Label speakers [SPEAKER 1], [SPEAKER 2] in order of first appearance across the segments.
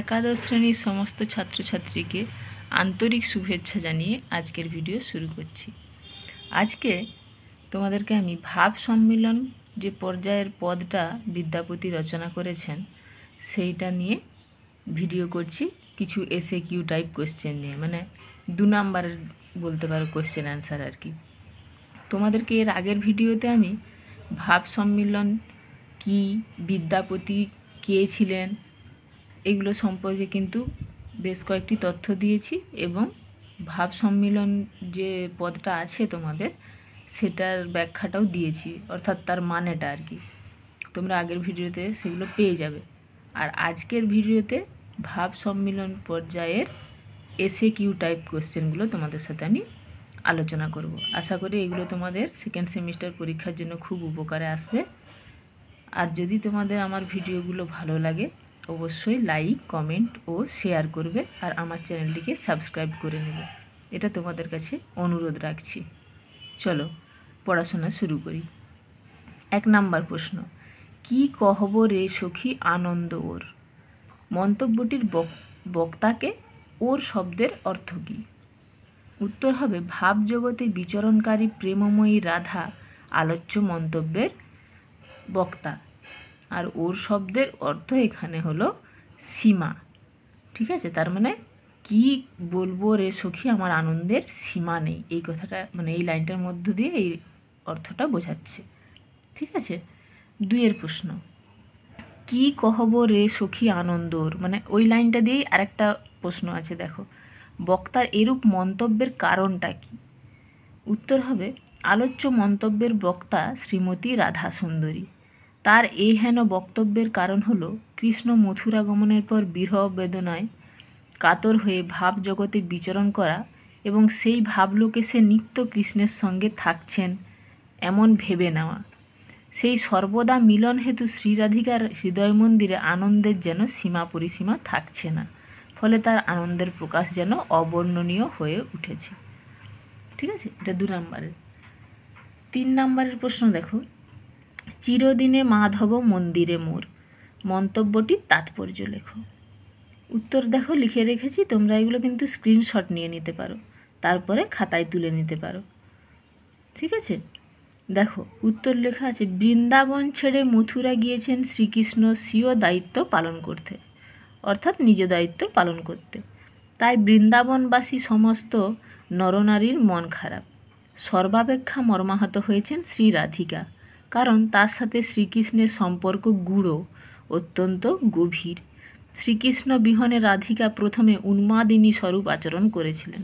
[SPEAKER 1] একাদশ শ্রেণীর সমস্ত ছাত্রছাত্রীকে আন্তরিক শুভেচ্ছা জানিয়ে আজকের ভিডিও শুরু করছি। আজকে তোমাদেরকে আমি ভাব সম্মিলন যে পর্যায়ের পদটা বিদ্যাপতি রচনা করেছেন সেইটা নিয়ে ভিডিও করছি, কিছু এসএকিউ টাইপ কোশ্চেন নিয়ে, মানে 2 নাম্বারের বলতে পারো কোশ্চেন অ্যান্সার আর কি। তোমাদেরকে এর আগের ভিডিওতে আমি ভাব সম্মিলন কি, বিদ্যাপতি কে ছিলেন, এগুলো সম্পর্কে কিন্তু বেশ কয়েকটি তথ্য দিয়েছি এবং ভাব সম্মিলন যে পদটা আছে তোমাদের সেটার ব্যাখ্যাটাও দিয়েছি, অর্থাৎ তার মানেটা আর কি। তোমরা আগের ভিডিওতে সেগুলো পেয়ে যাবে। আর আজকের ভিডিওতে ভাব সম্মিলন পর্যায়ের এসএকিউ টাইপ কোশ্চেনগুলো তোমাদের সাথে আমি আলোচনা করব। আশা করি এগুলো তোমাদের সেকেন্ড সেমিস্টার পরীক্ষার জন্য খুব উপকারে আসবে। আর যদি তোমাদের আমার ভিডিওগুলো ভালো লাগে অবশ্যই লাইক, কমেন্ট ও শেয়ার করবে, আর আমার চ্যানেলটিকে সাবস্ক্রাইব করে নেবে, এটা তোমাদের কাছে অনুরোধ রাখছি। চলো পড়াশোনা শুরু করি। 1 নাম্বার প্রশ্ন, কি কহব রে সখী আনন্দ ওর? মন্তব্যটির বক্তাকে, ওর শব্দের অর্থ কী? উত্তর হবে ভাব জগতে বিচরণকারী প্রেমময়ী রাধা আলোচ্য মন্তব্যের বক্তা, আর ওর শব্দের অর্থ এখানে হলো সীমা। ঠিক আছে, তার মানে কি বলবো রে সখী, আমার আনন্দের সীমা নেই, এই কথাটা মানে এই লাইনটার মধ্য দিয়ে এই অর্থটা বোঝাচ্ছে। ঠিক আছে। 2 প্রশ্ন, কি কহব রে সখী আনন্দর, মানে ওই লাইনটা দিয়েই আরেকটা প্রশ্ন আছে, দেখো বক্তার এরূপ মন্তব্যের কারণটা কি? উত্তর হবে আলোচ্য মন্তব্যের বক্তা শ্রীমতী রাধা সুন্দরী। তার এই হেন বক্তব্যের কারণ হলো কৃষ্ণ মথুরা গমনের পর বিরহ বেদনায় কাতর হয়ে ভাব জগতে বিচরণ করা এবং সেই ভাবলোকে সে নিত্য কৃষ্ণের সঙ্গে থাকছেন এমন ভেবে নেওয়া। সেই সর্বদা মিলন হেতু শ্রীরাধিকার হৃদয় মন্দিরে আনন্দের যেন সীমা পরিসীমা থাকছে না, ফলে তার আনন্দের প্রকাশ যেন অবর্ণনীয় হয়ে উঠেছে। ঠিক আছে, এটা 2 নাম্বারের। 3 নাম্বারের প্রশ্ন দেখো, চিরদিনে মাধব মন্দিরে মোর, মন্তব্যটির তাৎপর্য লেখো। উত্তর দেখো লিখে রেখেছি, তোমরা এগুলো কিন্তু স্ক্রিনশট নিয়ে নিতে পারো, তারপরে খাতায় তুলে নিতে পারো। ঠিক আছে, দেখো উত্তর লেখা আছে, বৃন্দাবন ছেড়ে মথুরা গিয়েছেন শ্রীকৃষ্ণ স্বীয় দায়িত্ব পালন করতে, অর্থাৎ নিজ দায়িত্ব পালন করতে। তাই বৃন্দাবনবাসী সমস্ত নরনারীর মন খারাপ। সর্বাপেক্ষা মর্মাহত হয়েছেন শ্রী রাধিকা, কারণ তার সাথে শ্রীকৃষ্ণের সম্পর্ক গূঢ়, অত্যন্ত গভীর। শ্রীকৃষ্ণ বিহনে রাধিকা প্রথমে উন্মাদিনী স্বরূপ আচরণ করেছিলেন,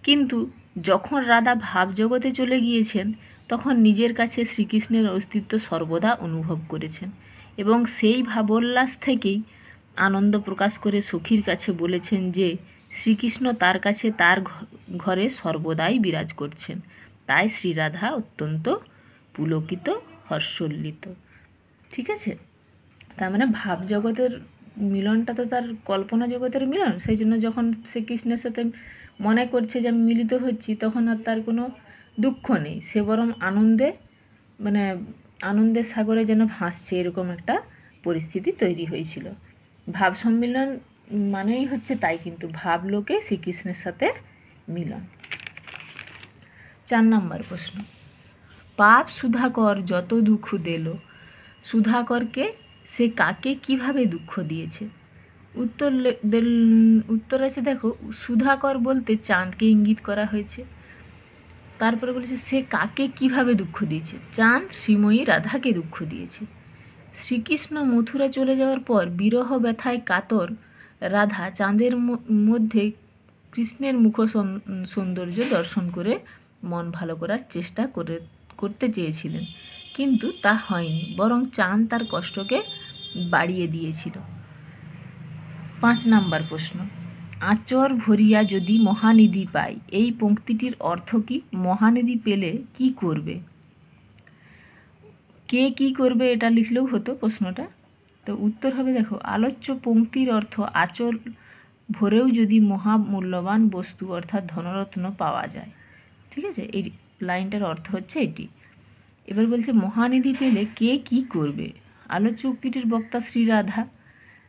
[SPEAKER 1] কিন্তু যখন রাধা ভাবজগতে চলে গিয়েছেন তখন নিজের কাছে শ্রীকৃষ্ণের অস্তিত্ব সর্বদা অনুভব করেছেন এবং সেই ভাবোল্লাস থেকেই আনন্দ প্রকাশ করে সখীর কাছে বলেছেন যে শ্রীকৃষ্ণ তার কাছে তার ঘরে সর্বদাই বিরাজ করছেন। তাই শ্রীরাধা অত্যন্ত পুলকিত, হর্ষোল্লিত। ঠিক আছে, তার মানে ভাব জগতের মিলনটা তো তার কল্পনা জগতের মিলন, সেই জন্য যখন সে কৃষ্ণের সাথে মনে করছে যে আমি মিলিত হচ্ছি তখন আর তার কোনো দুঃখ নেই, সে বরং আনন্দে মানে আনন্দের সাগরে যেন ভাসছে, এরকম একটা পরিস্থিতি তৈরি হয়েছিল। ভাব সম্মিলন মানেই হচ্ছে তাই, কিন্তু ভাবলোকে শ্রীকৃষ্ণের সাথে মিলন। 4 নাম্বার প্রশ্ন, পাপ সুধাকর যত দুঃখ দিল, সুধাকরকে সে কাকে কিভাবে দুঃখ দিয়েছে? উত্তর আছে, দেখো সুধাকর বলতে চাঁদকে ইঙ্গিত করা হয়েছে। তারপরে বলেছে সে কাকে কিভাবে দুঃখ দিয়েছে, চাঁদ শ্রীময়ী রাধাকে দুঃখ দিয়েছে। শ্রীকৃষ্ণ মথুরা চলে যাওয়ার পর বিরহ ব্যথায় কাতর রাধা চাঁদের মধ্যে কৃষ্ণের মুখ সৌন্দর্য দর্শন করে মন ভালো করার চেষ্টা করতে চেয়েছিলেন, কিন্তু তা হয়নি, বরং চাঁদ তার কষ্টকে বাড়িয়ে দিয়েছিল। 5 নাম্বার প্রশ্ন, আঁচর ভরিয়া যদি মহানিধি পাই, এই পংক্তিটির অর্থ কি? মহানিধি পেলে কি করবে? কে কি করবে এটা লিখলেও হতো প্রশ্নটা। তো উত্তর হবে, দেখো আলোচ্য পংক্তির অর্থ আঁচল ভরেও যদি মহামূল্যবান বস্তু অর্থাৎ ধনরত্ন পাওয়া যায়। ঠিক আছে, এই লাইনটার অর্থ হচ্ছে এটি। এবার বলছে মহানিধি পেলে কে কি করবে? আলোচ্য উক্তিটির বক্তা শ্রীরাধা,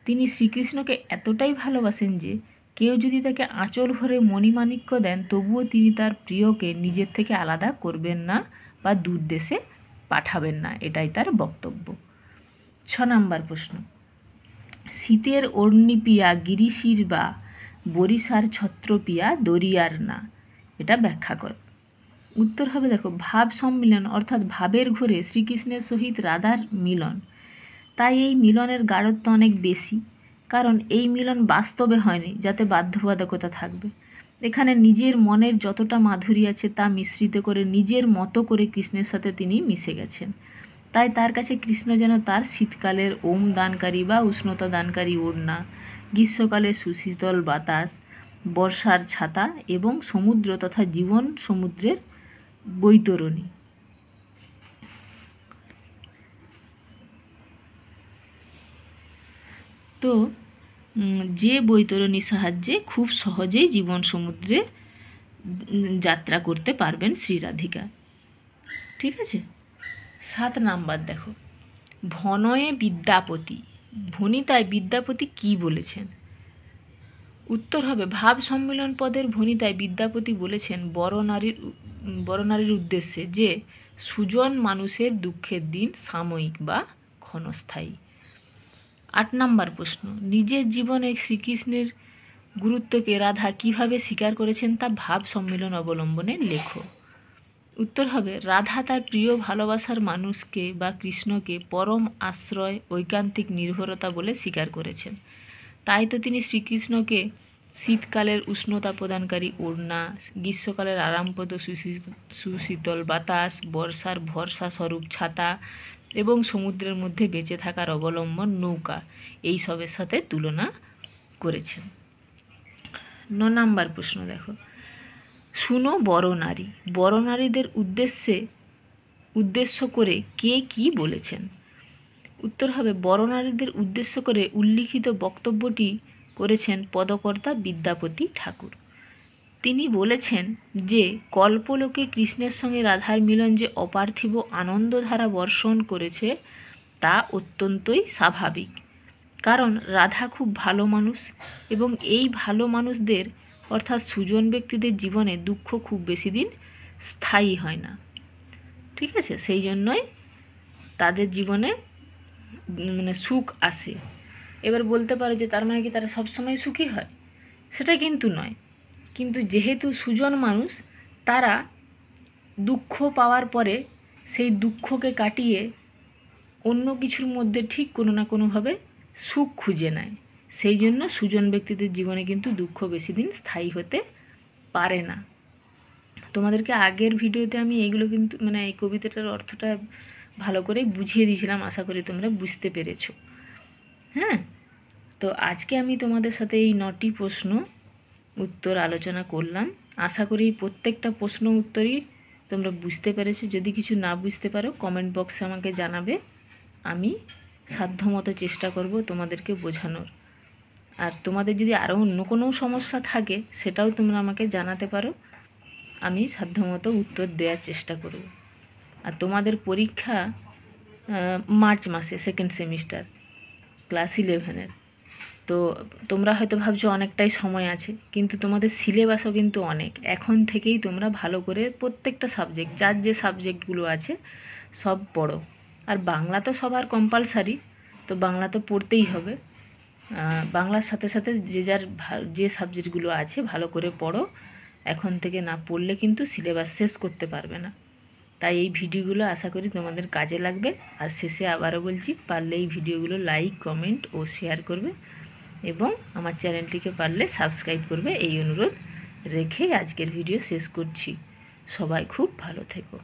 [SPEAKER 1] তিনি শ্রীকৃষ্ণকে এতটাই ভালোবাসেন যে কেউ যদি তাকে আঁচল ভরে মণিমাণিক্য দেন তবুও তিনি তার প্রিয়কে নিজের থেকে আলাদা করবেন না বা দূর দেশে পাঠাবেন না, এটাই তার বক্তব্য। 6 নম্বর প্রশ্ন, শীতের অর্ণি পিয়া গিরিশির বা বরিশার ছত্র পিয়া দরিয়ার না, এটা ব্যাখ্যা কর। উত্তর হবে, দেখো, ভাব সম্মিলন অর্থাৎ ভাবের ঘোরে শ্রীকৃষ্ণের সহিত রাধার মিলন, তাই এই মিলনের গাঢ়ত্ব অনেক বেশি, কারণ এই মিলন বাস্তবে হয়নি যাতে বাধ্যবাধকতা থাকবে। এখানে নিজের মনের যতটা মাধুরী আছে তা মিশ্রিত করে নিজের মতো করে কৃষ্ণের সাথে তিনি মিশে গেছেন। তাই তার কাছে কৃষ্ণ যেন তার শীতকালের ওম দানকারী বা উষ্ণতা দানকারী ওড়না, গ্রীষ্মকালে সুশীতল বাতাস, বর্ষার ছাতা এবং সমুদ্র তথা জীবন সমুদ্রের বৈতরণী। তো যে বৈতরণীর সাহায্যে খুব সহজেই জীবন সমুদ্রে যাত্রা করতে পারবেন শ্রীরাধিকা। ঠিক আছে। 7 নাম্বার দেখো, ভনয়ে বিদ্যাপতি, ভণিতায় বিদ্যাপতি কি বলেছেন? উত্তর হবে, ভাব সম্মিলন পদের ভণিতায় বিদ্যাপতি বলেছেন বড় নারীর উদ্দেশ্যে যে সুজন মানুষের দুঃখের দিন সাময়িক বা ক্ষণস্থায়ী। 8 নাম্বার প্রশ্ন, নিজের জীবনে শ্রীকৃষ্ণের গুরুত্বকে রাধা কিভাবে স্বীকার করেছেন তা ভাব সম্মিলন অবলম্বনে লেখো। উত্তর হবে, রাধা তার প্রিয় ভালোবাসার মানুষকে বা কৃষ্ণকে পরম আশ্রয় ঐকান্তিক নির্ভরতা বলে স্বীকার করেছেন। তাই তো তিনি শ্রীকৃষ্ণকে শীতকালের উষ্ণতা প্রদানকারী ওড়না, গ্রীষ্মকালের আরামপ্রদ সুশীতল বাতাস, বর্ষার ভরসা স্বরূপ ছাতা এবং সমুদ্রের মধ্যে বেঁচে থাকার অবলম্বন নৌকা এই সবের সাথে তুলনা করেছেন। 9 নাম্বার প্রশ্ন দেখো, শুনো বড় নারী, বড় নারীদের উদ্দেশ্য করে কে কি বলেছেন? উত্তর হবে, বড় নারীদের উদ্দেশ্য করে উল্লিখিত বক্তব্যটি করেছেন পদকর্তা বিদ্যাপতি ঠাকুর। তিনি বলেছেন যে কল্পলোকে কৃষ্ণের সঙ্গে রাধার মিলন যে অপার্থিব আনন্দধারা বর্ষণ করেছে তা অত্যন্তই স্বাভাবিক, কারণ রাধা খুব ভালো মানুষ এবং এই ভালো মানুষদের অর্থাৎ সুজন ব্যক্তিদের জীবনে দুঃখ খুব বেশি দিন স্থায়ী হয় না। ঠিক আছে, সেই জন্যই তাদের জীবনে সুখ আসে। এবার বলতে পারো যে তার মানে কি তারা সবসময় সুখী হয়? সেটা কিন্তু নয়, কিন্তু যেহেতু সুজন মানুষ, তারা দুঃখ পাওয়ার পরে সেই দুঃখকে কাটিয়ে অন্য কিছুর মধ্যে ঠিক কোনো না কোনোভাবে সুখ খুঁজে নেয়। সেই জন্য সুজন ব্যক্তিদের জীবনে কিন্তু দুঃখ বেশি দিন স্থায়ী হতে পারে না। তোমাদেরকে আগের ভিডিওতে আমি এইগুলো কিন্তু এই কবিতাটার অর্থটা ভালো করে বুঝিয়ে দিয়েছিলাম, আশা করি তোমরা বুঝতে পেরেছো। হ্যাঁ, তো আজকে আমি তোমাদের সাথে এই 9টি প্রশ্ন উত্তর আলোচনা করলাম। আশা করি প্রত্যেকটা প্রশ্ন উত্তরই তোমরা বুঝতে পেরেছো। যদি কিছু না বুঝতে পারো কমেন্ট বক্সে আমাকে জানাবে, আমি সাধ্যমতো চেষ্টা করব তোমাদেরকে বোঝানোর। আর তোমাদের যদি আরও অন্য কোনো সমস্যা থাকে সেটাও তোমরা আমাকে জানাতে পারো, আমি সাধ্যমতো উত্তর দেওয়ার চেষ্টা করব। আর তোমাদের পরীক্ষা মার্চ মাসে, সেকেন্ড সেমিস্টার ক্লাস 11-এর। তো তোমরা হয়তো ভাবছো অনেকটাই সময় আছে, কিন্তু তোমাদের সিলেবাসও কিন্তু অনেক। এখন থেকেই তোমরা ভালো করে প্রত্যেকটা সাবজেক্ট, যার যে সাবজেক্টগুলো আছে সব পড়ো। আর বাংলা তো সবার কম্পালসারি, তো বাংলা তো পড়তেই হবে। বাংলার সাথে সাথে যার যে সাবজেক্টগুলো আছে ভালো করে পড়ো। এখন থেকে না পড়লে কিন্তু সিলেবাস শেষ করতে পারবে না। তাই এই ভিডিওগুলো আশা করি তোমাদের কাজে লাগবে। আর শেষে আবারও বলছি, পারলে এই ভিডিওগুলো লাইক, কমেন্ট ও শেয়ার করবে এবং আমার চ্যানেলটিকে পারলে সাবস্ক্রাইব করবে, এই অনুরোধ রেখে আজকের ভিডিও শেষ করছি। সবাই খুব ভালো থেকো।